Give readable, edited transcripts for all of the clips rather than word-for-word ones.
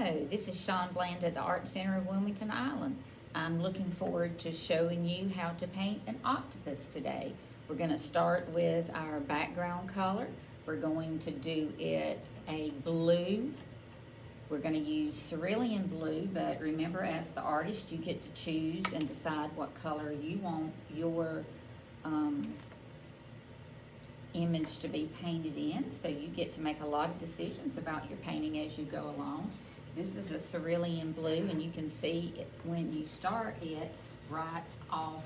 Hello, this is Shawn Bland at the Art Center of Wilmington Island. I'm looking forward to showing you how to paint an octopus today. We're going to start with our background color. We're going to do it a blue. We're going to use cerulean blue, but remember, as the artist, you get to choose and decide what color you want your image to be painted in, so you get to make a lot of decisions about your painting as you go along. This is a cerulean blue, and you can see it when you start it right off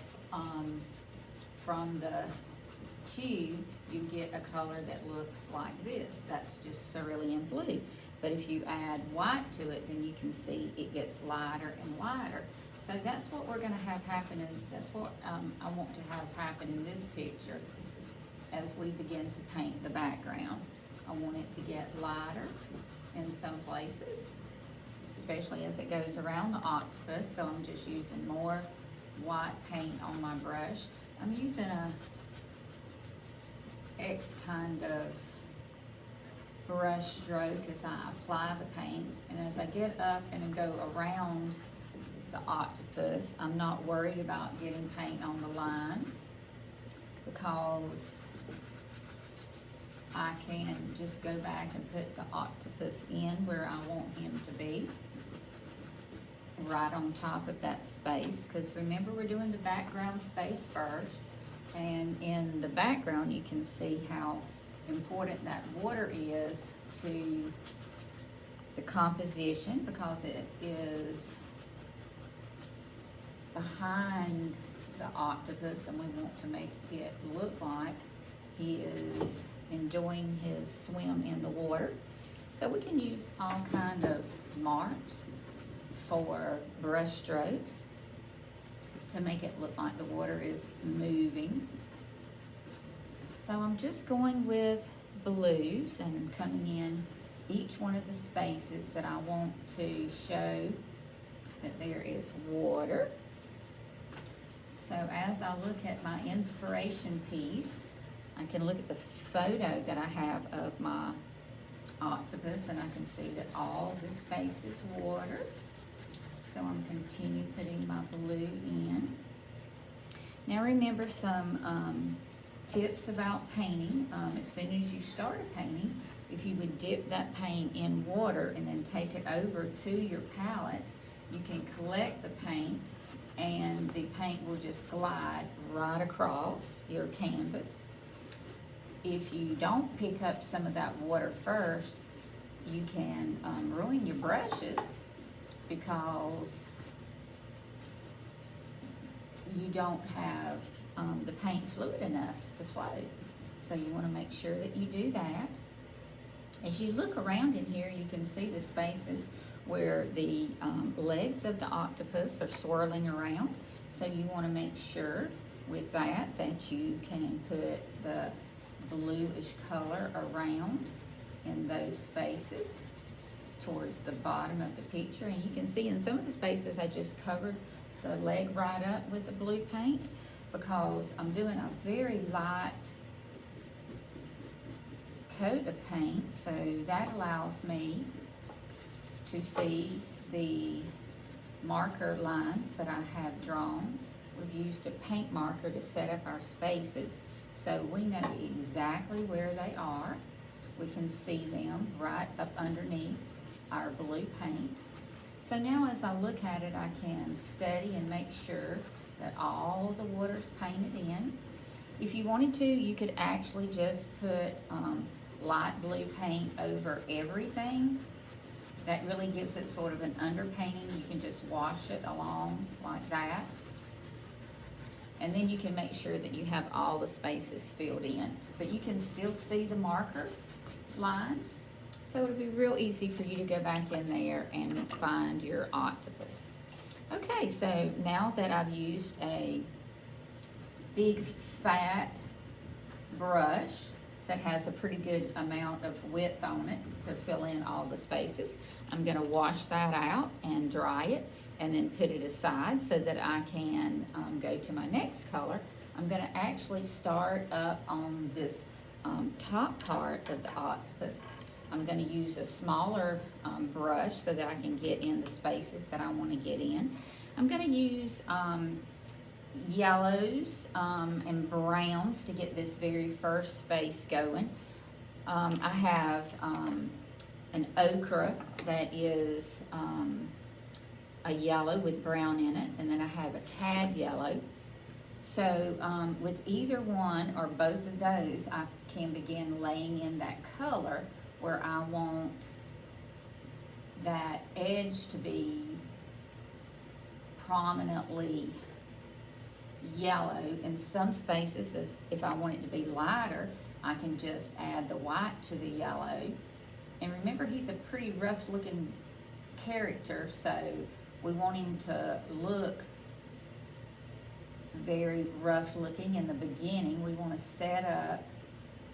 from the tube. You get a color that looks like this. That's just cerulean blue. But if you add white to it, then you can see it gets lighter and lighter. So that's what we're going to have happen, and that's what I want to have happen in this picture. As we begin to paint the background, I want it to get lighter in some places, especially as it goes around the octopus. So I'm just using more white paint on my brush. I'm using a X kind of brush stroke as I apply the paint, and as I get up and go around the octopus, I'm not worried about getting paint on the lines, because I can just go back and put the octopus in where I want him to be, right on top of that space, because remember, we're doing the background space first, and in the background you can see how important that water is to the composition, because it is behind the octopus, and we want to make it look like he is enjoying his swim in the water. So we can use all kind of marks for brush strokes to make it look like the water is moving. So I'm just going with blues and coming in each one of the spaces that I want to show that there is water. So as I look at my inspiration piece, I can look at the photo that I have of my octopus, and I can see that all this space is water. So I'm continue putting my blue in. Now remember some tips about painting. As soon as you start a painting, if you would dip that paint in water and then take it over to your palette, you can collect the paint, and the paint will just glide right across your canvas. If you don't pick up some of that water first, you can ruin your brushes, because you don't have the paint fluid enough to float. So you want to make sure that you do that. As you look around in here, you can see the spaces where the legs of the octopus are swirling around. So you want to make sure with that you can put the bluish color around in those spaces towards the bottom of the picture. And you can see in some of the spaces I just covered the leg right up with the blue paint, because I'm doing a very light coat of paint, so that allows me to see the marker lines that I have drawn. We've used a paint marker to set up our spaces, so we know exactly where they are. We can see them right up underneath our blue paint. So now as I look at it, I can study and make sure that all the water's painted in. If you wanted to, you could actually just put light blue paint over everything. That really gives it sort of an underpainting. You can just wash it along like that. And then you can make sure that you have all the spaces filled in. But you can still see the marker lines. So it'll be real easy for you to go back in there and find your octopus. Okay, so now that I've used a big fat brush that has a pretty good amount of width on it to fill in all the spaces, I'm going to wash that out and dry it, and then put it aside so that I can go to my next color. I'm going to actually start up on this top part of the octopus. I'm gonna use a smaller brush so that I can get in the spaces that I wanna get in. I'm gonna use yellows and browns to get this very first space going. I have an ochre that is a yellow with brown in it, and then I have a cad yellow. So with either one or both of those, I can begin laying in that color where I want that edge to be prominently yellow. In some spaces, as if I want it to be lighter, I can just add the white to the yellow. And remember, he's a pretty rough looking character, so we want him to look very rough looking in the beginning. We want to set up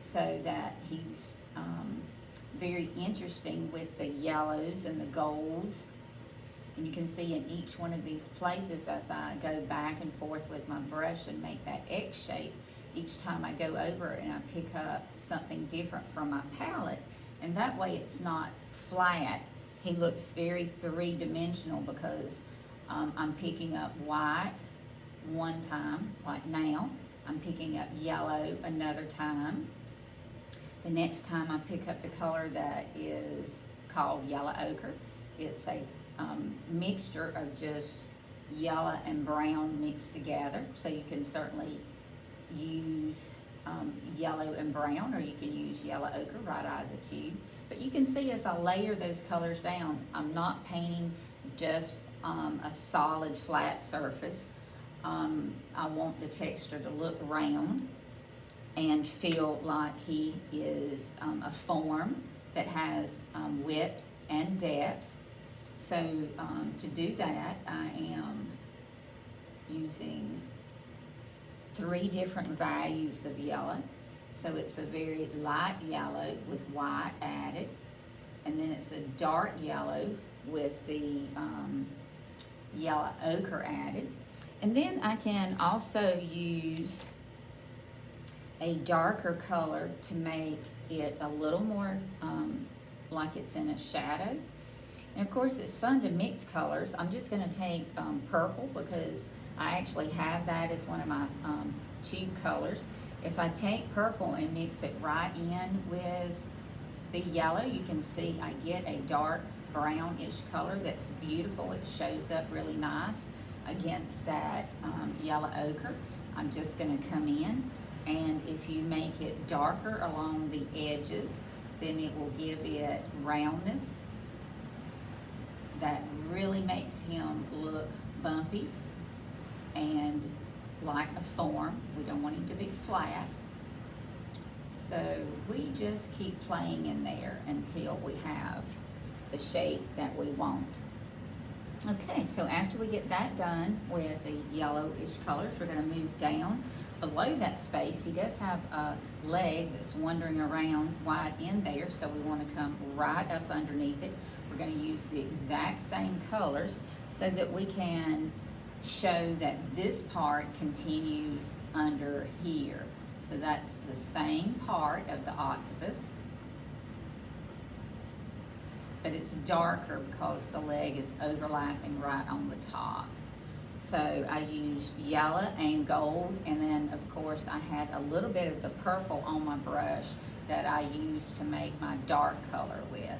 so that he's very interesting with the yellows and the golds. And you can see in each one of these places, as I go back and forth with my brush and make that X shape, each time I go over it and I pick up something different from my palette, and that way it's not flat. He looks very three-dimensional because I'm picking up white one time, like now. I'm picking up yellow another time. The next time I pick up the color that is called yellow ochre. It's a mixture of just yellow and brown mixed together. So you can certainly use yellow and brown, or you can use yellow ochre right out of the tube. But you can see as I layer those colors down, I'm not painting just a solid flat surface. I want the texture to look round and feel like he is a form that has width and depth. So to do that, I am using 3 different values of yellow. So it's a very light yellow with white added, and then it's a dark yellow with the yellow ochre added. And then I can also use a darker color to make it a little more like it's in a shadow. And of course, it's fun to mix colors. I'm just going to take purple because I actually have that as one of my tube colors. If I take purple and mix it right in with the yellow, you can see I get a dark brownish color that's beautiful. It shows up really nice against that yellow ochre. I'm just going to come in, and if you make it darker along the edges, then it will give it roundness that really makes him look bumpy and like a form. We don't want him to be flat. So we just keep playing in there until we have the shape that we want. Okay, so after we get that done with the yellowish colors, we're going to move down below that space. He does have a leg that's wandering around wide in there, so we want to come right up underneath it. We're going to use the exact same colors so that we can show that this part continues under here. So that's the same part of the octopus, but it's darker because the leg is overlapping right on the top. So I used yellow and gold, and then of course I had a little bit of the purple on my brush that I used to make my dark color with.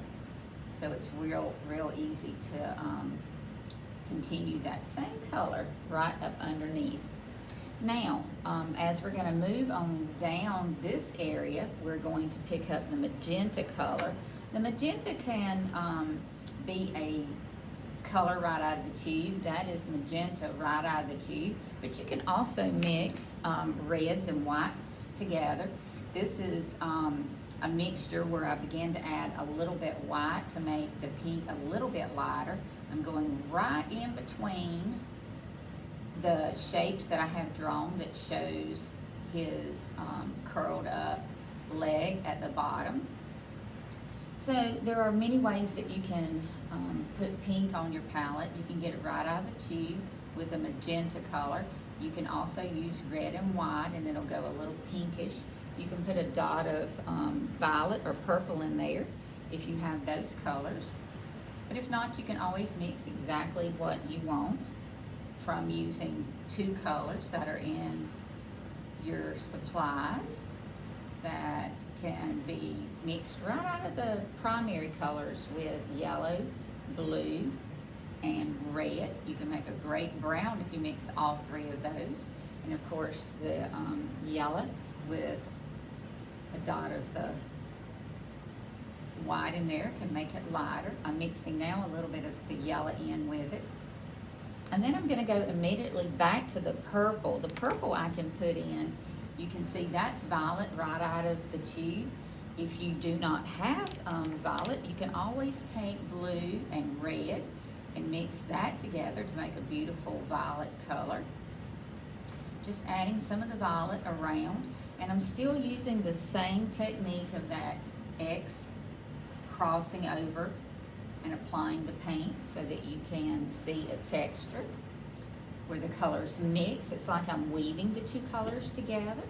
So it's real easy to continue that same color right up underneath. Now, as we're going to move on down this area, we're going to pick up the magenta color. The magenta can be a color right out of the tube. That is magenta right out of the tube. But you can also mix reds and whites together. This is a mixture where I began to add a little bit white to make the pink a little bit lighter. I'm going right in between the shapes that I have drawn that shows his curled up leg at the bottom. So there are many ways that you can put pink on your palette. You can get it right out of the tube with a magenta color. You can also use red and white, and it'll go a little pinkish. You can put a dot of violet or purple in there. if you have those colors. But if not, you can always mix exactly what you want from using 2 colors that are in your supplies that can be mixed right out of the primary colors with yellow, blue, and red. You can make a great brown if you mix all 3 of those. And of course the yellow with a dot of the white in there can make it lighter. I'm mixing now a little bit of the yellow in with it. And then I'm going to go immediately back to the purple. The purple I can put in, you can see that's violet right out of the tube. If you do not have violet, you can always take blue and red and mix that together to make a beautiful violet color. Just adding some of the violet around, and I'm still using the same technique of that X crossing over and applying the paint so that you can see a texture where the colors mix. It's like I'm weaving the 2 colors together.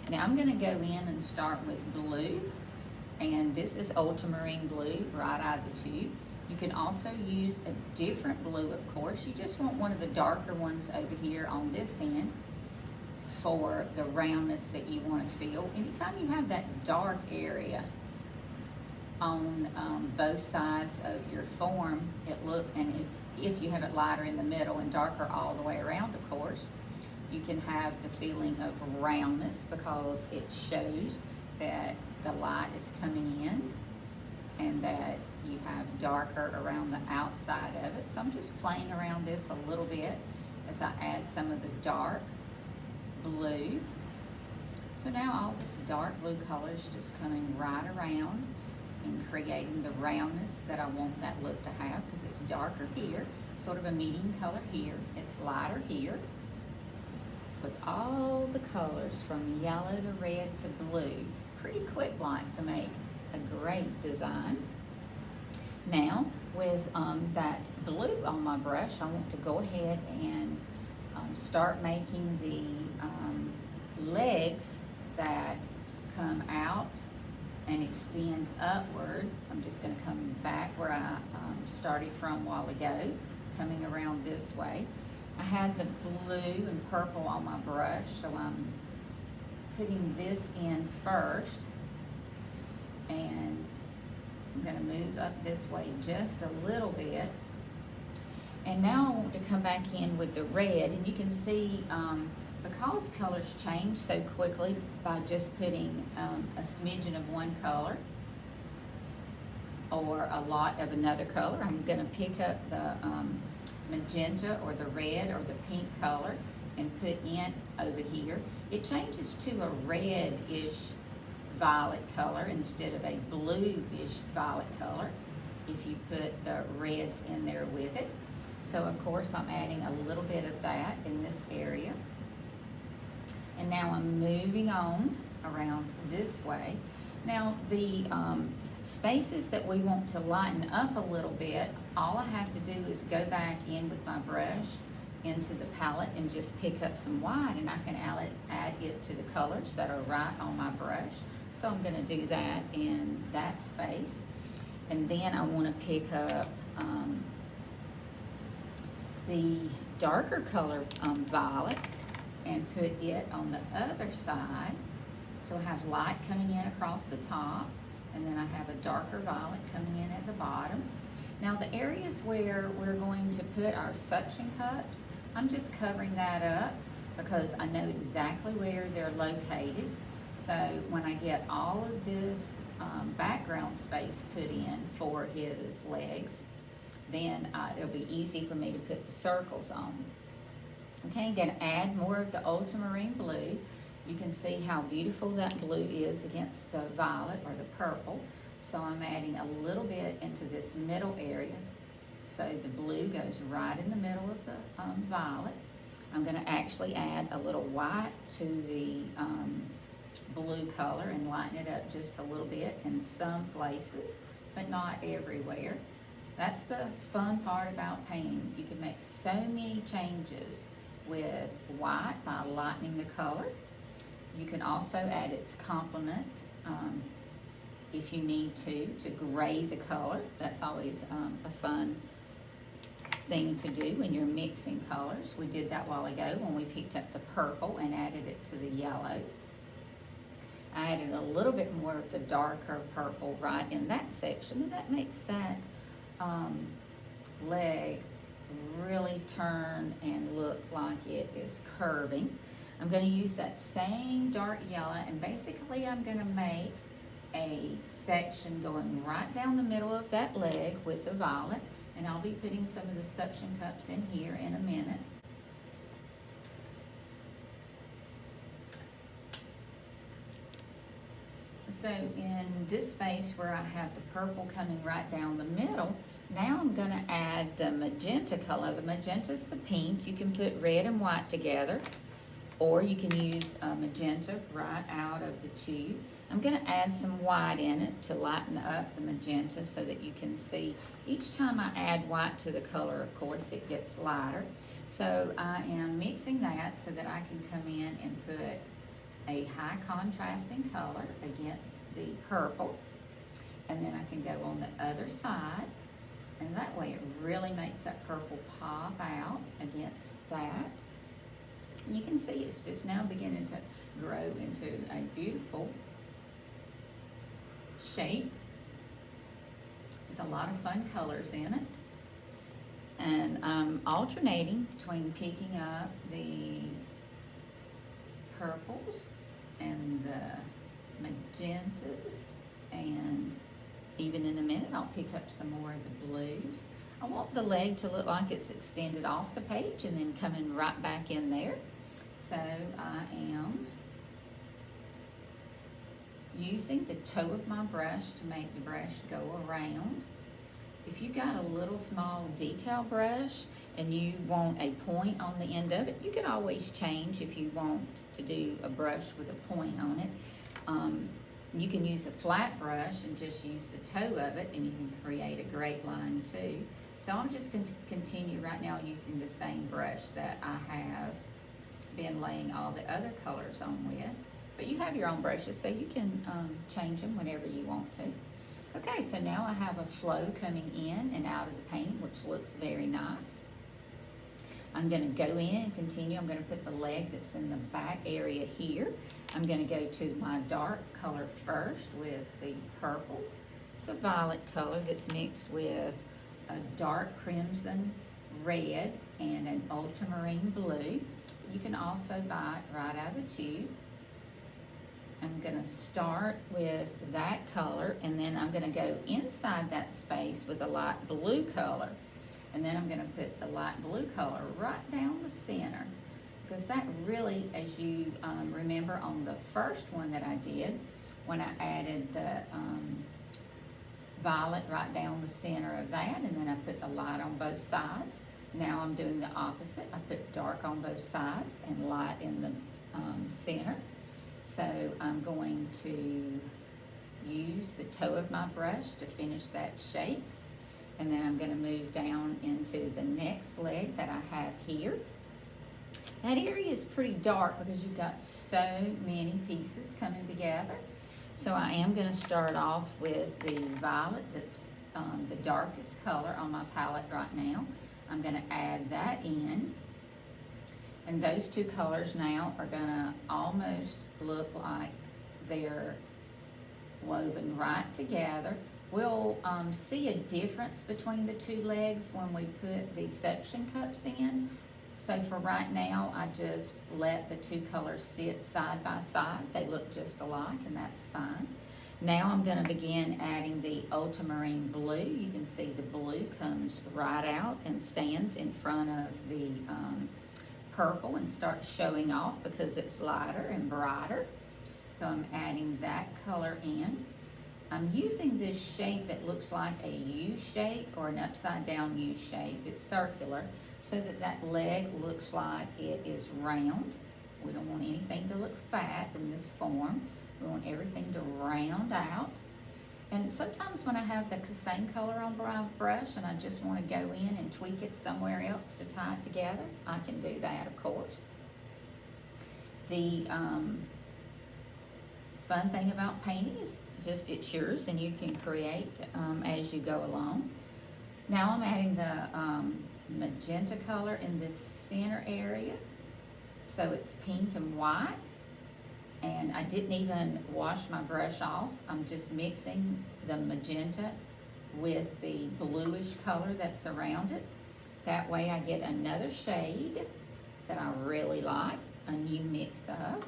Now I'm going to go in and start with blue, and this is ultramarine blue right out of the tube. You can also use a different blue, of course. You just want one of the darker ones over here on this end for the roundness that you want to feel. Anytime you have that dark area on both sides of your form, if you have it lighter in the middle and darker all the way around, of course, you can have the feeling of roundness because it shows that the light is coming in and that you have darker around the outside of it. So I'm just playing around this a little bit as I add some of the dark blue. So now all this dark blue color is just coming right around and creating the roundness that I want that look to have, because it's darker here, sort of a medium color here, it's lighter here, with all the colors from yellow to red to blue, pretty quick like to make a great design. Now with that blue on my brush, I want to go ahead and start making the legs that come out and extend upward. I'm just going to come back where I started from a while ago, coming around this way. I had the blue and purple on my brush, so I'm putting this in first, and I'm going to move up this way just a little bit. And now I want to come back in with the red, and you can see because colors change so quickly by just putting a smidgen of one color or a lot of another color. I'm going to pick up the magenta or the red or the pink color and put in over here. It changes to a reddish violet color instead of a bluish violet color if you put the reds in there with it. So of course I'm adding a little bit of that in this area. And now I'm moving on around this way. Now the spaces that we want to lighten up a little bit, all I have to do is go back in with my brush into the palette and just pick up some white, and I can add it to the colors that are right on my brush. So I'm going to do that in that space. And then I want to pick up the darker color violet and put it on the other side. So I have light coming in across the top, and then I have a darker violet coming in at the bottom. Now the areas where we're going to put our suction cups, I'm just covering that up because I know exactly where they're located. So when I get all of this background space put in for his legs, then it'll be easy for me to put the circles on. Okay, I'm going to add more of the ultramarine blue. You can see how beautiful that blue is against the violet or the purple. So I'm adding a little bit into this middle area. So the blue goes right in the middle of the violet. I'm going to actually add a little white to the blue color and lighten it up just a little bit in some places, but not everywhere. That's the fun part about painting. You can make so many changes with white by lightening the color. You can also add its complement if you need to gray the color. That's always a fun thing to do when you're mixing colors. We did that a while ago when we picked up the purple and added it to the yellow. I added a little bit more of the darker purple right in that section, and that makes that leg really turn and look like it is curving. I'm going to use that same dark yellow, and basically I'm going to make a section going right down the middle of that leg with the violet, and I'll be putting some of the suction cups in here in a minute. So in this space where I have the purple coming right down the middle, now I'm going to add the magenta color. The magenta is the pink. You can put red and white together, or you can use magenta right out of the tube. I'm going to add some white in it to lighten up the magenta so that you can see. Each time I add white to the color, of course, it gets lighter. So I am mixing that so that I can come in and put a high contrasting color against the purple, and then I can go on the other side, and that way it really makes that purple pop out against that. And you can see it's just now beginning to grow into a beautiful shape with a lot of fun colors in it. And I'm alternating between picking up the purples and the magentas, and even in a minute I'll pick up some more of the blues. I want the leg to look like it's extended off the page and then coming right back in there. So I am using the toe of my brush to make the brush go around. If you got a little small detail brush and you want a point on the end of it, you can always change if you want to do a brush with a point on it. You can use a flat brush and just use the toe of it, and you can create a great line too. So I'm just going to continue right now using the same brush that I have been laying all the other colors on with. But you have your own brushes, so you can change them whenever you want to. Okay, so now I have a flow coming in and out of the paint, which looks very nice. I'm going to go in and continue. I'm going to put the leg that's in the back area here. I'm going to go to my dark color first with the purple. It's a violet color that's mixed with a dark crimson red and an ultramarine blue. You can also buy it right out of the tube. I'm going to start with that color, and then I'm going to go inside that space with a light blue color. And then I'm going to put the light blue color right down the center, because that really, as you remember on the first one that I did, when I added the violet right down the center of that, and then I put the light on both sides. Now I'm doing the opposite. I put dark on both sides and light in the center. So I'm going to use the toe of my brush to finish that shape. And then I'm going to move down into the next leg that I have here. That area is pretty dark because you've got so many pieces coming together. So I am going to start off with the violet that's the darkest color on my palette right now. I'm going to add that in. And those two colors now are going to almost look like they're woven right together. We'll see a difference between the two legs when we put the suction cups in. So for right now, I just let the two colors sit side by side. They look just alike, and that's fine. Now I'm going to begin adding the ultramarine blue. You can see the blue comes right out and stands in front of the purple and starts showing off because it's lighter and brighter. So I'm adding that color in. I'm using this shape that looks like a U shape or an upside down U shape. It's circular, so that that leg looks like it is round. We don't want anything to look fat in this form. We want everything to round out. And sometimes when I have the same color on my brush and I just want to go in and tweak it somewhere else to tie it together, I can do that, of course. The fun thing about painting is just it's yours and you can create as you go along. Now I'm adding the magenta color in this center area. So it's pink and white. And I didn't even wash my brush off. I'm just mixing the magenta with the bluish color that's around it. That way I get another shade that I really like, a new mix of.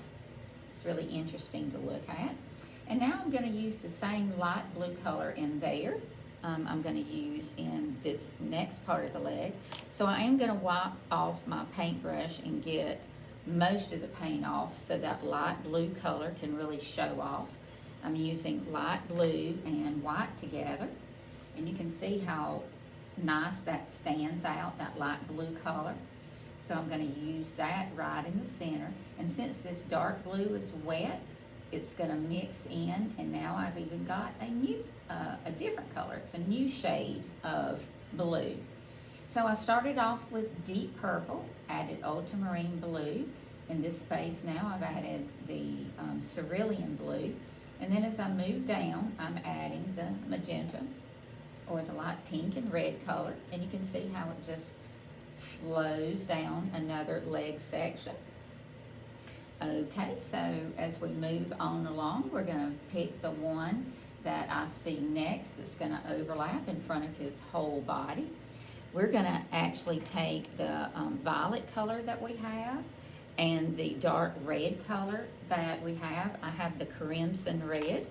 It's really interesting to look at. And now I'm going to use the same light blue color in there. I'm going to use in this next part of the leg. So I am going to wipe off my paintbrush and get most of the paint off so that light blue color can really show off. I'm using light blue and white together, and you can see how nice that stands out, that light blue color. So I'm going to use that right in the center, and since this dark blue is wet, it's going to mix in, and now I've even got a different color. It's a new shade of blue. So I started off with deep purple, added ultramarine blue. In this space now I've added the cerulean blue. And then as I move down, I'm adding the magenta or the light pink and red color. And you can see how it just flows down another leg section. Okay, so as we move on along, we're going to pick the one that I see next that's going to overlap in front of his whole body. We're going to actually take the violet color that we have and the dark red color that we have. I have the crimson red.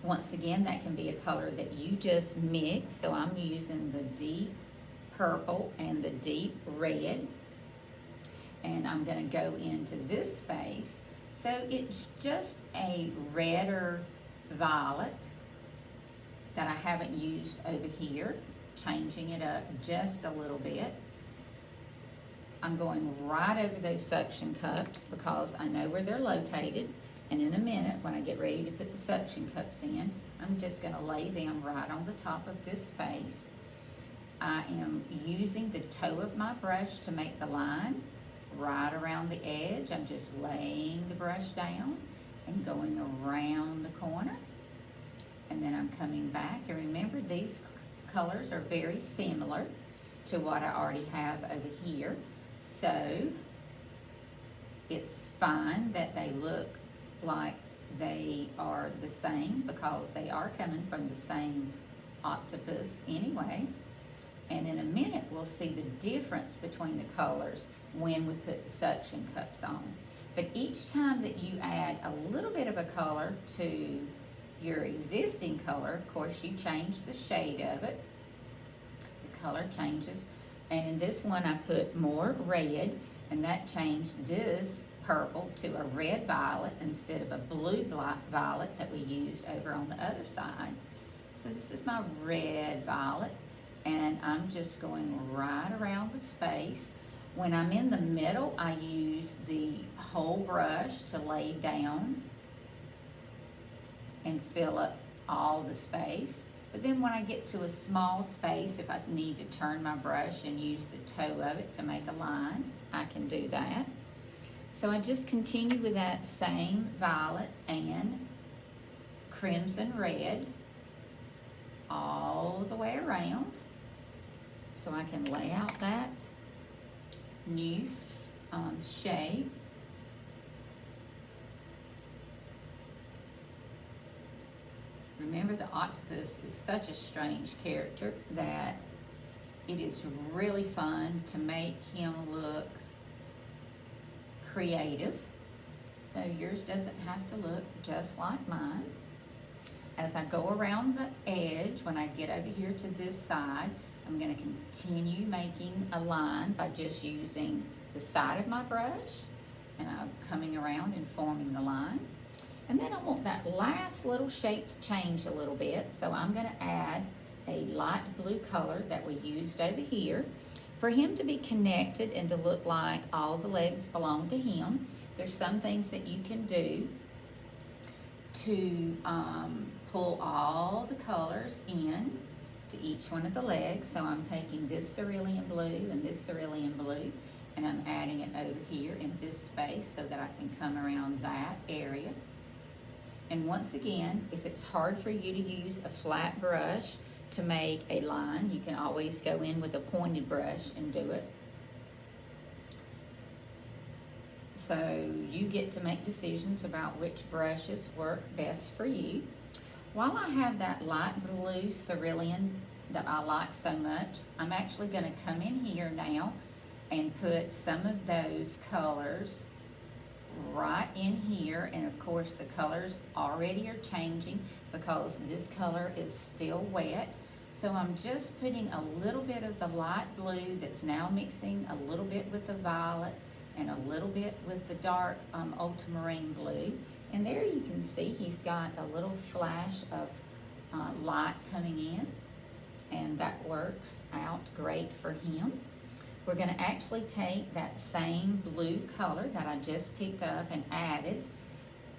Once again, that can be a color that you just mix. So I'm using the deep purple and the deep red. And I'm going to go into this space. So it's just a redder violet that I haven't used over here, changing it up just a little bit. I'm going right over those suction cups because I know where they're located. And in a minute, when I get ready to put the suction cups in, I'm just going to lay them right on the top of this space. I am using the toe of my brush to make the line right around the edge. I'm just laying the brush down and going around the corner. And then I'm coming back. And remember, these colors are very similar to what I already have over here. So it's fine that they look like they are the same because they are coming from the same octopus anyway. And in a minute, we'll see the difference between the colors when we put the suction cups on. But each time that you add a little bit of a color to your existing color, of course, you change the shade of it. The color changes. And in this one, I put more red, and that changed this purple to a red violet instead of a blue violet that we used over on the other side. So this is my red violet. And I'm just going right around the space. When I'm in the middle, I use the whole brush to lay down and fill up all the space. But then when I get to a small space, if I need to turn my brush and use the toe of it to make a line, I can do that. So I just continue with that same violet and crimson red all the way around. So I can lay out that new shape. Remember, the octopus is such a strange character that it is really fun to make him look creative. So yours doesn't have to look just like mine. As I go around the edge, when I get over here to this side, I'm going to continue making a line by just using the side of my brush, and I'm coming around and forming the line. And then I want that last little shape to change a little bit, so I'm going to add a light blue color that we used over here. For him to be connected and to look like all the legs belong to him, there's some things that you can do to pull all the colors in to each one of the legs. So I'm taking this cerulean blue and this cerulean blue, and I'm adding it over here in this space so that I can come around that area. And once again, if it's hard for you to use a flat brush to make a line, you can always go in with a pointed brush and do it. So you get to make decisions about which brushes work best for you. While I have that light blue cerulean that I like so much, I'm actually going to come in here now and put some of those colors right in here. And of course the colors already are changing because this color is still wet. So I'm just putting a little bit of the light blue that's now mixing a little bit with the violet and a little bit with the dark ultramarine blue. And there you can see he's got a little flash of light coming in, and that works out great for him. We're going to actually take that same blue color that I just picked up and added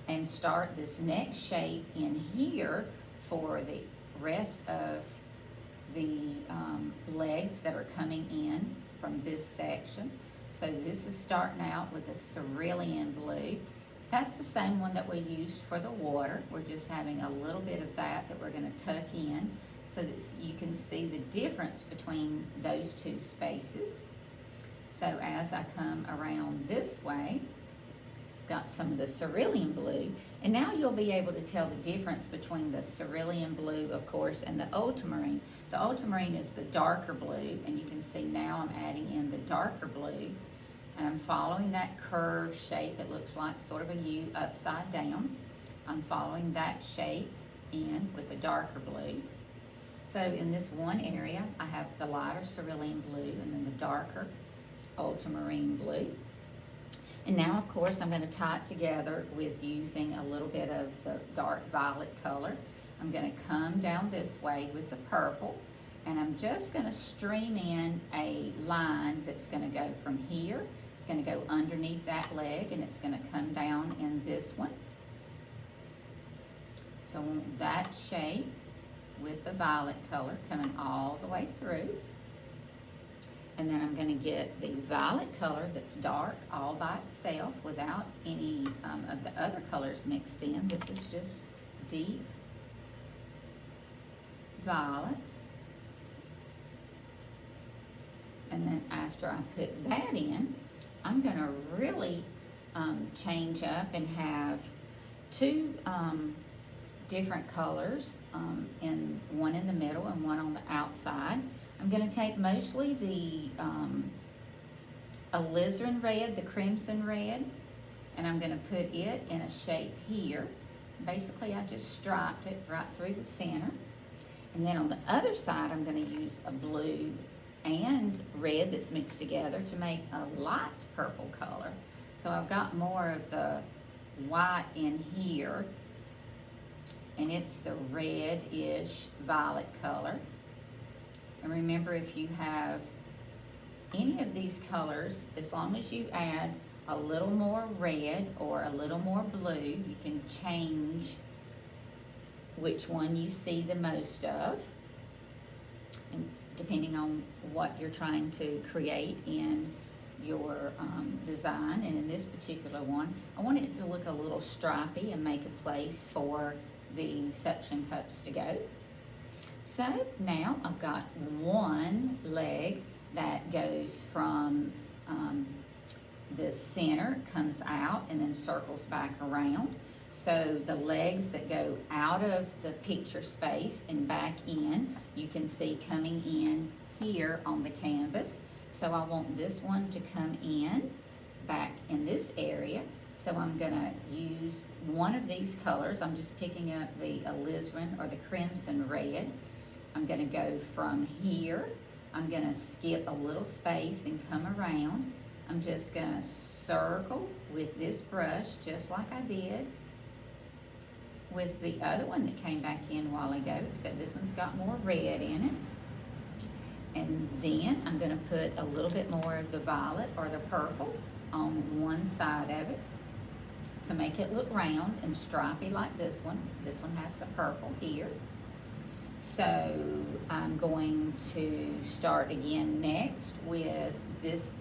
and start this next shape in here for the rest of the legs that are coming in from this section. So this is starting out with a cerulean blue. That's the same one that we used for the water. We're just having a little bit of that we're going to tuck in so that you can see the difference between those two spaces. So as I come around this way, got some of the cerulean blue, and now you'll be able to tell the difference between the cerulean blue, of course, and the ultramarine. The ultramarine is the darker blue, and you can see now I'm adding in the darker blue, and I'm following that curved shape. It looks like sort of a U upside down. I'm following that shape in with the darker blue. So in this one area, I have the lighter cerulean blue and then the darker ultramarine blue. And now, of course, I'm going to tie it together with using a little bit of the dark violet color. I'm going to come down this way with the purple, and I'm just going to stream in a line that's going to go from here. It's going to go underneath that leg, and it's going to come down in this one. So I want that shape with the violet color coming all the way through. And then I'm going to get the violet color that's dark all by itself without any of the other colors mixed in. This is just deep violet. And then after I put that in, I'm going to really change up and have two different colors, one in the middle and one on the outside. I'm going to take mostly the alizarin red, the crimson red, and I'm going to put it in a shape here. Basically, I just striped it right through the center. And then on the other side, I'm going to use a blue and red that's mixed together to make a light purple color. So I've got more of the white in here, and it's the red-ish violet color. And remember, if you have any of these colors, as long as you add a little more red or a little more blue, you can change which one you see the most of, and depending on what you're trying to create in your design. And in this particular one, I want it to look a little stripy and make a place for the suction cups to go. So now I've got one leg that goes from the center, comes out, and then circles back around. So the legs that go out of the picture space and back in, you can see coming in here on the canvas. So I want this one to come in back in this area. So I'm going to use one of these colors. I'm just picking up the alizarin or the crimson red. I'm going to go from here. I'm going to skip a little space and come around. I'm just going to circle with this brush just like I did with the other one that came back in a while ago, except this one's got more red in it. And then I'm going to put a little bit more of the violet or the purple on one side of it to make it look round and stripy like this one. This one has the purple here. So I'm going to start again next with this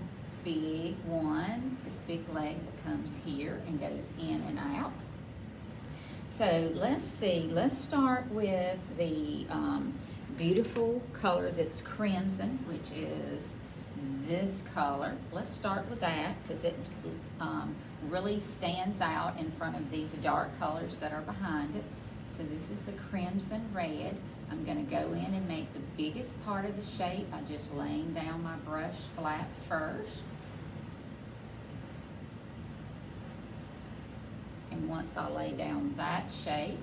big one, this big leg that comes here and goes in and out. So So let's see, let's start with the beautiful color that's crimson, which is this color. Let's start with that because it really stands out in front of these dark colors that are behind it. So this is the crimson red. I'm going to go in and make the biggest part of the shape by just laying down my brush flat first. And once I lay down that shape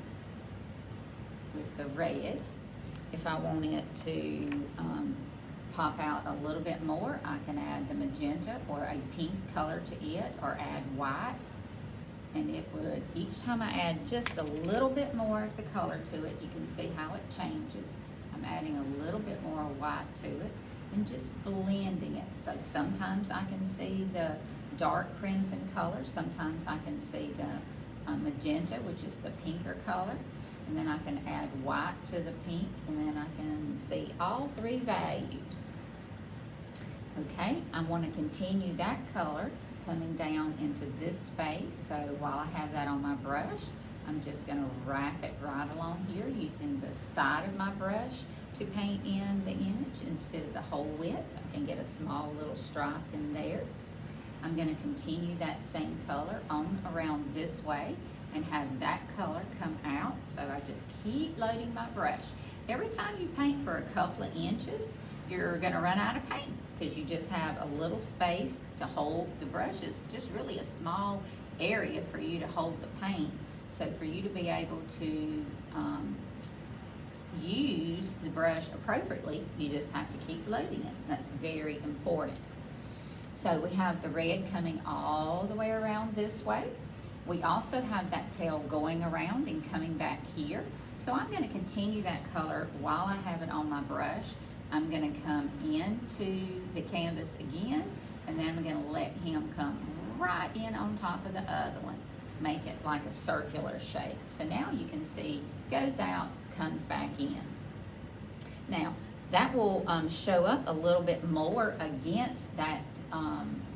with the red, if I want it to pop out a little bit more, I can add the magenta or a pink color to it, or add white. And it would, each time I add just a little bit more of the color to it, you can see how it changes. I'm adding a little bit more white to it and just blending it. So sometimes I can see the dark crimson color, sometimes I can see the magenta, which is the pinker color, and then I can add white to the pink, and then I can see all three values. Okay, I want to continue that color coming down into this space. So while I have that on my brush, I'm just going to wrap it right along here using the side of my brush to paint in the image instead of the whole width. I can get a small little stripe in there. I'm going to continue that same color on around this way and have that color come out. So I just keep loading my brush. Every time you paint for a couple of inches, you're going to run out of paint because you just have a little space to hold the brush. It's just really a small area for you to hold the paint. So for you to be able to use the brush appropriately, you just have to keep loading it. That's very important. So we have the red coming all the way around this way. We also have that tail going around and coming back here. So I'm going to continue that color while I have it on my brush. I'm going to come into the canvas again, and then I'm going to let him come right in on top of the other one. Make it like a circular shape. So now you can see, goes out, comes back in. Now, that will show up a little bit more against that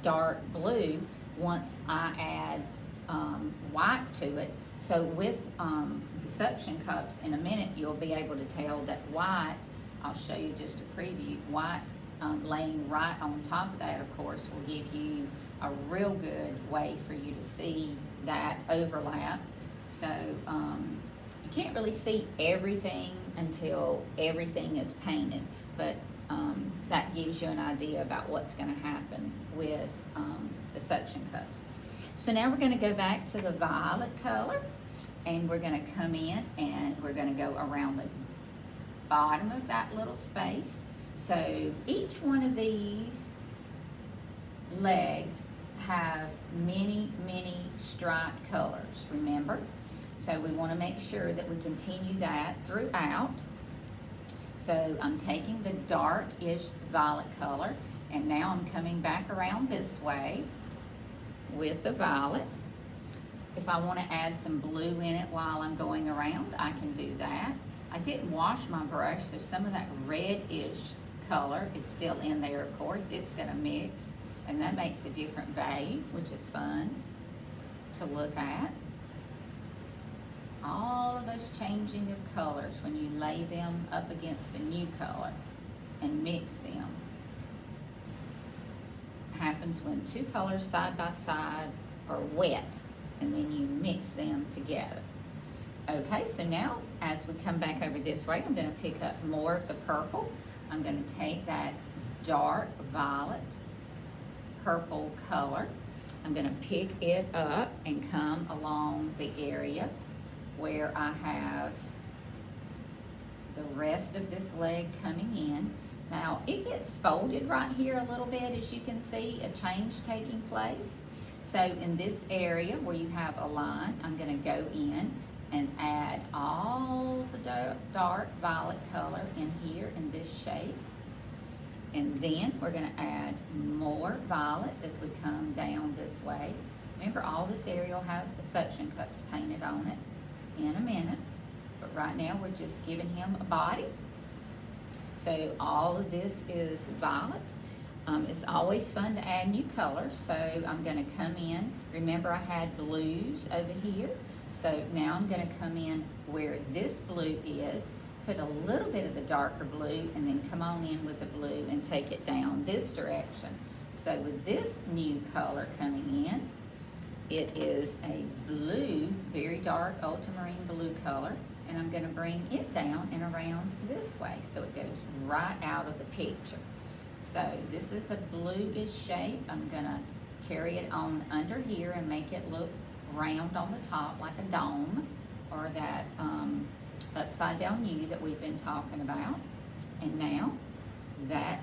dark blue once I add white to it. So with the suction cups, in a minute you'll be able to tell that white, I'll show you just a preview, white laying right on top of that, of course, will give you a real good way for you to see that overlap. So you can't really see everything until everything is painted, but that gives you an idea about what's going to happen with the suction cups. So now we're going to go back to the violet color, and we're going to come in and we're going to go around the bottom of that little space. So each one of these legs have many, many striped colors, remember? So we want to make sure that we continue that throughout. So I'm taking the dark-ish violet color, and now I'm coming back around this way with the violet. If I want to add some blue in it while I'm going around, I can do that. I didn't wash my brush, so some of that red-ish color is still in there, of course. It's going to mix, and that makes a different value, which is fun to look at. All of those changing of colors when you lay them up against a new color and mix them happens when two colors side by side are wet, and then you mix them together. Okay, so now as we come back over this way, I'm going to pick up more of the purple. I'm going to take that dark violet purple color. I'm going to pick it up and come along the area where I have the rest of this leg coming in. Now it gets folded right here a little bit, as you can see, a change taking place. So in this area where you have a line, I'm going to go in and add all the dark violet color in here in this shape. And then we're going to add more violet as we come down this way. Remember, all this area will have the suction cups painted on it in a minute. But right now we're just giving him a body. So all of this is violet. It's always fun to add new colors. So I'm going to come in. Remember, I had blues over here. So now I'm gonna come in where this blue is, put a little bit of the darker blue, and then come on in with the blue and take it down this direction. So with this new color coming in, it is a blue, very dark ultramarine blue color, and I'm gonna bring it down and around this way so it goes right out of the picture. So this is a bluish shape. I'm gonna carry it on under here and make it look round on the top like a dome, or that upside down U that we've been talking about. And now that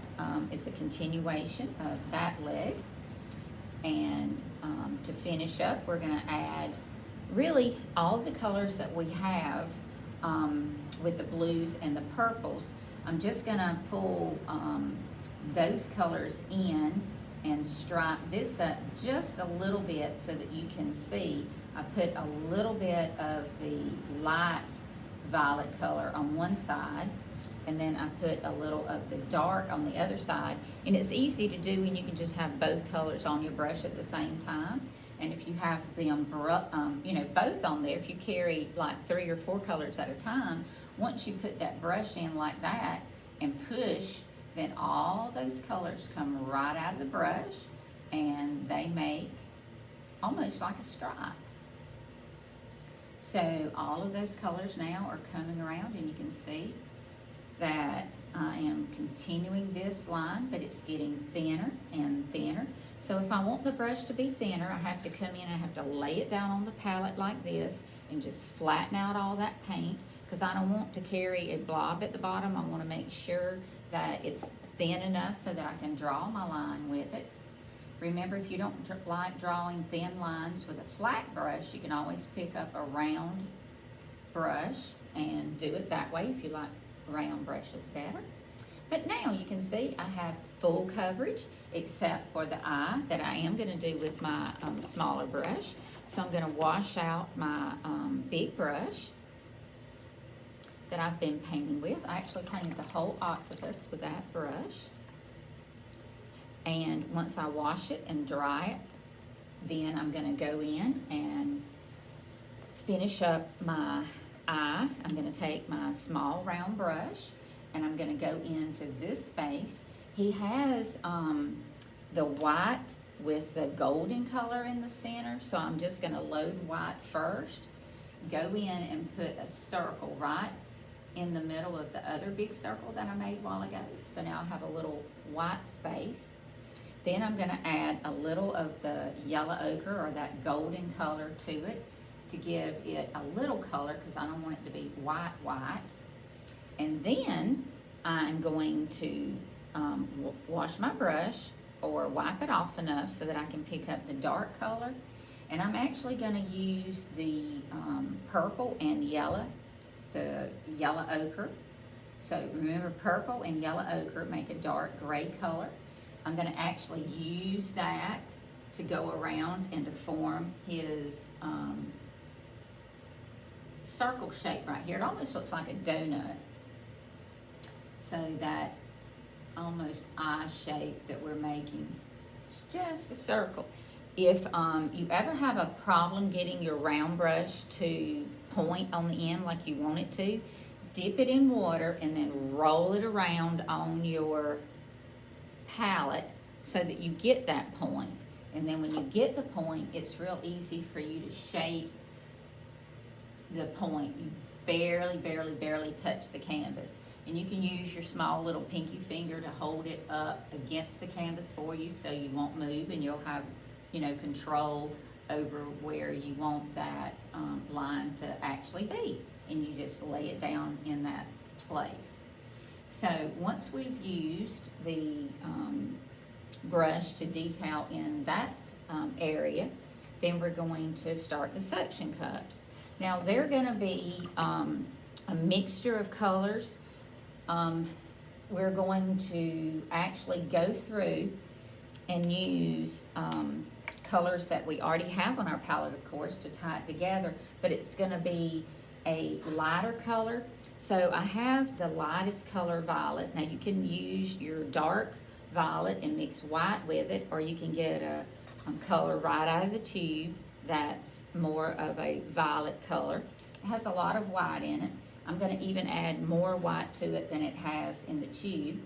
is a continuation of that leg. And to finish up, we're gonna add really all the colors that we have with the blues and the purples. I'm just gonna pull those colors in and stripe this up just a little bit so that you can see. I put a little bit of the light violet color on one side, and then I put a little of the dark on the other side. And it's easy to do, and you can just have both colors on your brush at the same time. And if you have them, both on there, if you carry like 3 or 4 colors at a time, once you put that brush in like that and push, then all those colors come right out of the brush, and they make almost like a stripe. So all of those colors now are coming around, and you can see that I am continuing this line, but it's getting thinner and thinner. So if I want the brush to be thinner, I have to come in and I have to lay it down on the palette like this and just flatten out all that paint, because I don't want to carry a blob at the bottom. I want to make sure that it's thin enough so that I can draw my line with it. Remember, if you don't like drawing thin lines with a flat brush, you can always pick up a round brush and do it that way if you like round brushes better. But now you can see I have full coverage except for the eye that I am going to do with my smaller brush. So I'm going to wash out my big brush that I've been painting with. I actually painted the whole octopus with that brush. And once I wash it and dry it, then I'm going to go in and finish up my eye. I'm going to take my small round brush and I'm going to go into this space. He has the white with the golden color in the center, so I'm just going to load white first, go in and put a circle right in the middle of the other big circle that I made a while ago. So now I have a little white space. Then I'm going to add a little of the yellow ochre or that golden color to it to give it a little color, because I don't want it to be white. And then I'm going to wash my brush or wipe it off enough so that I can pick up the dark color. And I'm actually going to use the purple and yellow, the yellow ochre. So remember, purple and yellow ochre make a dark gray color. I'm going to actually use that to go around and to form his circle shape right here. It almost looks like a donut. So that almost eye shape that we're making, it's just a circle. If you ever have a problem getting your round brush to point on the end like you want it to, dip it in water and then roll it around on your palette so that you get that point. And then when you get the point, it's real easy for you to shape the point. You barely touch the canvas. And you can use your small little pinky finger to hold it up against the canvas for you so you won't move, and you'll have, control over where you want that line to actually be. And you just lay it down in that place. So once we've used the brush to detail in that area, then we're going to start the suction cups. Now they're going to be a mixture of colors. We're going to actually go through and use colors that we already have on our palette, of course, to tie it together, but it's going to be a lighter color. So I have the lightest color violet. Now you can use your dark violet and mix white with it, or you can get a color right out of the tube that's more of a violet color. It has a lot of white in it. I'm going to even add more white to it than it has in the tube.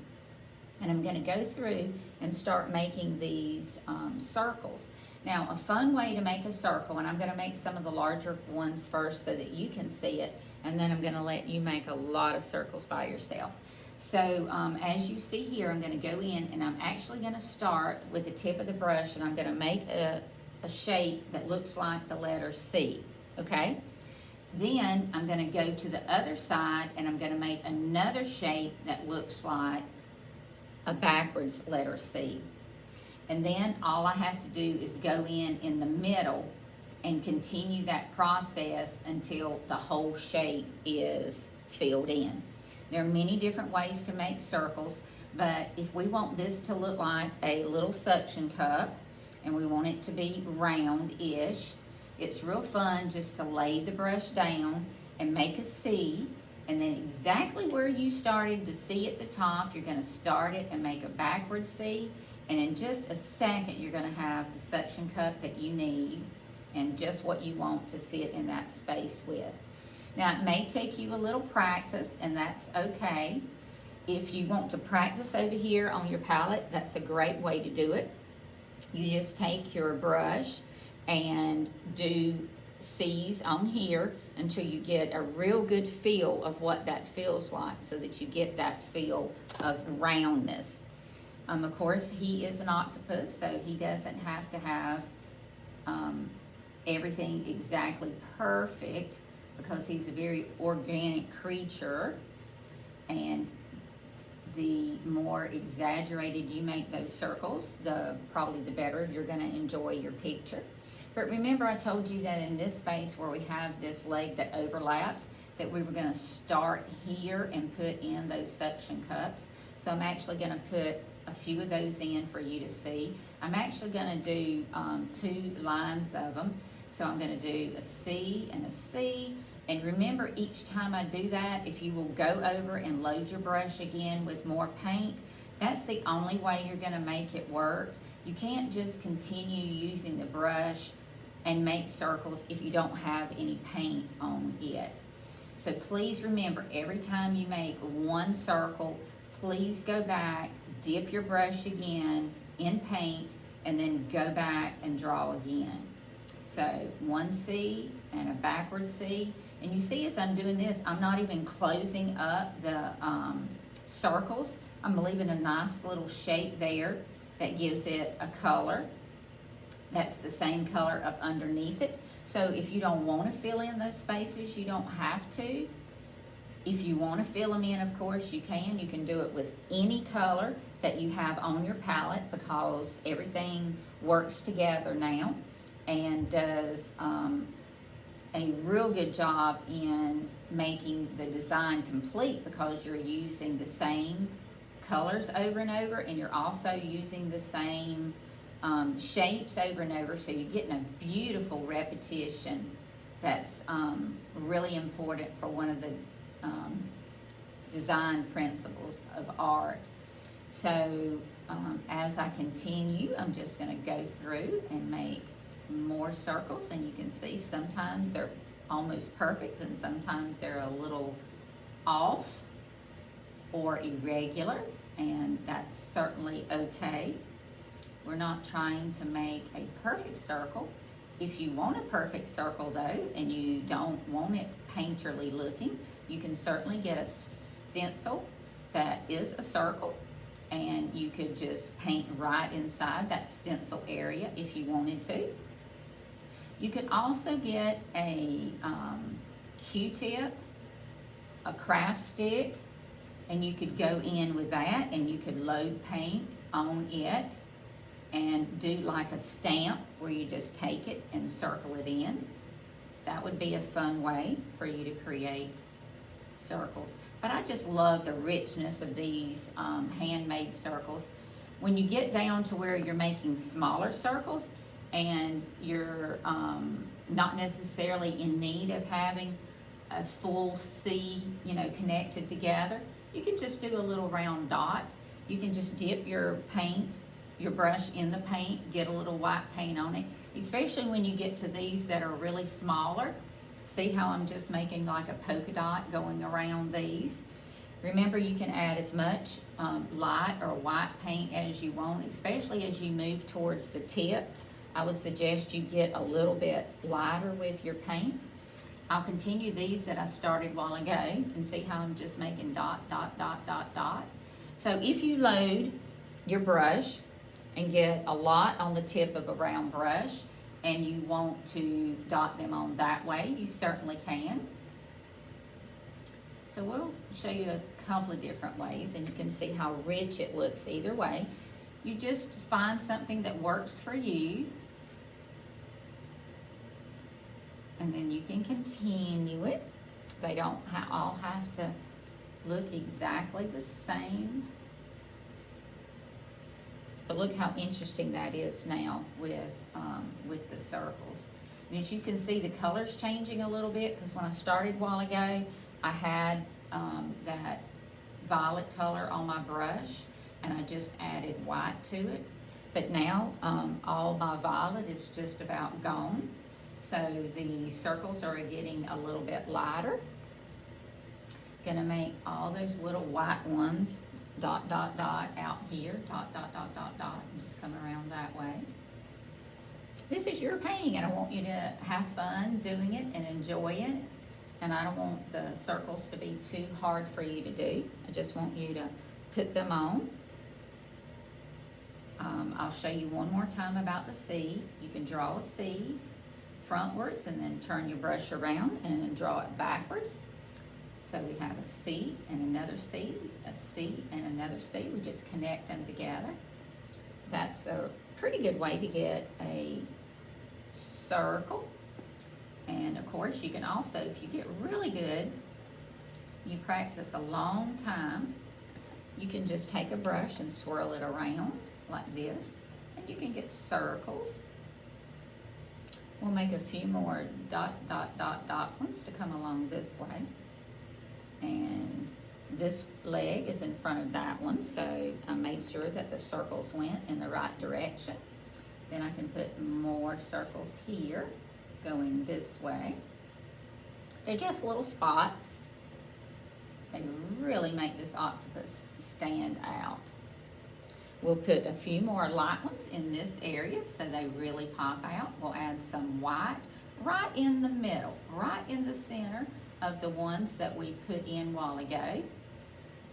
And I'm going to go through and start making these circles. Now, a fun way to make a circle, and I'm going to make some of the larger ones first so that you can see it, and then I'm going to let you make a lot of circles by yourself. So as you see here, I'm going to go in and I'm actually going to start with the tip of the brush, and I'm going to make a shape that looks like the letter C, okay? Then I'm going to go to the other side and I'm going to make another shape that looks like a backwards letter C. And then all I have to do is go in the middle and continue that process until the whole shape is filled in. There are many different ways to make circles, but if we want this to look like a little suction cup and we want it to be round-ish, it's real fun just to lay the brush down and make a C, and then exactly where you started the C at the top, you're going to start it and make a backward C, and in just a second you're going to have the suction cup that you need and just what you want to sit in that space with. Now, it may take you a little practice, and that's okay. If you want to practice over here on your palette, that's a great way to do it. You just take your brush and do C's on here until you get a real good feel of what that feels like, so that you get that feel of roundness. Of course, he is an octopus, so he doesn't have to have everything exactly perfect, because he's a very organic creature, and the more exaggerated you make those circles, probably the better you're going to enjoy your picture. But remember, I told you that in this space where we have this leg that overlaps, that we were going to start here and put in those suction cups. So I'm actually going to put a few of those in for you to see. I'm actually going to do 2 lines of them. So I'm going to do a C and a C. And remember, each time I do that, if you will go over and load your brush again with more paint, that's the only way you're going to make it work. You can't just continue using the brush and make circles if you don't have any paint on it. So please remember, every time you make one circle, please go back, dip your brush again in paint, and then go back and draw again. So 1 C and a backward C. And you see, as I'm doing this, I'm not even closing up the circles. I'm leaving a nice little shape there that gives it a color. That's the same color up underneath it. So if you don't want to fill in those spaces, you don't have to. If you want to fill them in, of course, you can. You can do it with any color that you have on your palette, because everything works together now and does a real good job in making the design complete, because you're using the same colors over and over, and you're also using the same shapes over and over, so you're getting a beautiful repetition that's really important for one of the design principles of art. So as I continue, I'm just going to go through and make more circles, and you can see sometimes they're almost perfect and sometimes they're a little off or irregular, and that's certainly okay. We're not trying to make a perfect circle. If you want a perfect circle though, and you don't want it painterly looking, you can certainly get a stencil that is a circle, and you could just paint right inside that stencil area if you wanted to. You could also get a Q-tip, a craft stick, and you could go in with that and you could load paint on it and do like a stamp where you just take it and circle it in. That would be a fun way for you to create circles. But I just love the richness of these handmade circles. When you get down to where you're making smaller circles and you're not necessarily in need of having a full C, connected together, you can just do a little round dot. You can just dip your brush in the paint, get a little white paint on it, especially when you get to these that are really smaller. See how I'm just making like a polka dot going around these. Remember, you can add as much light or white paint as you want, especially as you move towards the tip. I would suggest you get a little bit lighter with your paint. I'll continue these that I started a while ago and see how I'm just making dot, dot, dot, dot, dot. So if you load your brush and get a lot on the tip of a round brush and you want to dot them on that way, you certainly can. So we'll show you a couple of different ways, and you can see how rich it looks either way. You just find something that works for you, and then you can continue it. They don't all have to look exactly the same. But look how interesting that is now with the circles. And as you can see, the color's changing a little bit, because when I started a while ago, I had that violet color on my brush, and I just added white to it. But now all my violet is just about gone. So the circles are getting a little bit lighter. Gonna make all those little white ones dot, dot, dot out here, dot, dot, dot, dot, dot, and just come around that way. This is your painting, and I want you to have fun doing it and enjoy it. And I don't want the circles to be too hard for you to do. I just want you to put them on. I'll show you one more time about the C. You can draw a C frontwards and then turn your brush around and then draw it backwards. So we have a C and another C, a C and another C. We just connect them together. That's a pretty good way to get a circle. And of course, you can also, if you get really good, you practice a long time, you can just take a brush and swirl it around like this, and you can get circles. We'll make a few more dot, dot, dot, dot ones to come along this way. And this leg is in front of that one, so I made sure that the circles went in the right direction. Then I can put more circles here going this way. They're just little spots. They really make this octopus stand out. We'll put a few more light ones in this area so they really pop out. We'll add some white right in the middle, right in the center of the ones that we put in a while ago.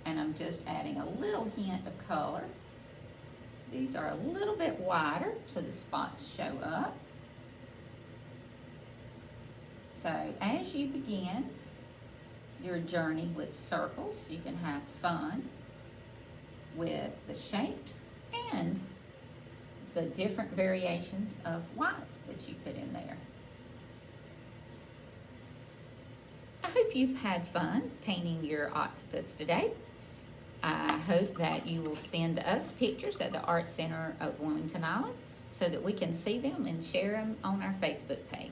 And I'm just adding a little hint of color. These are a little bit wider so the spots show up. So as you begin your journey with circles, you can have fun with the shapes and the different variations of whites that you put in there. I hope you've had fun painting your octopus today. I hope that you will send us pictures at the Art Center of Wilmington Island so that we can see them and share them on our Facebook page.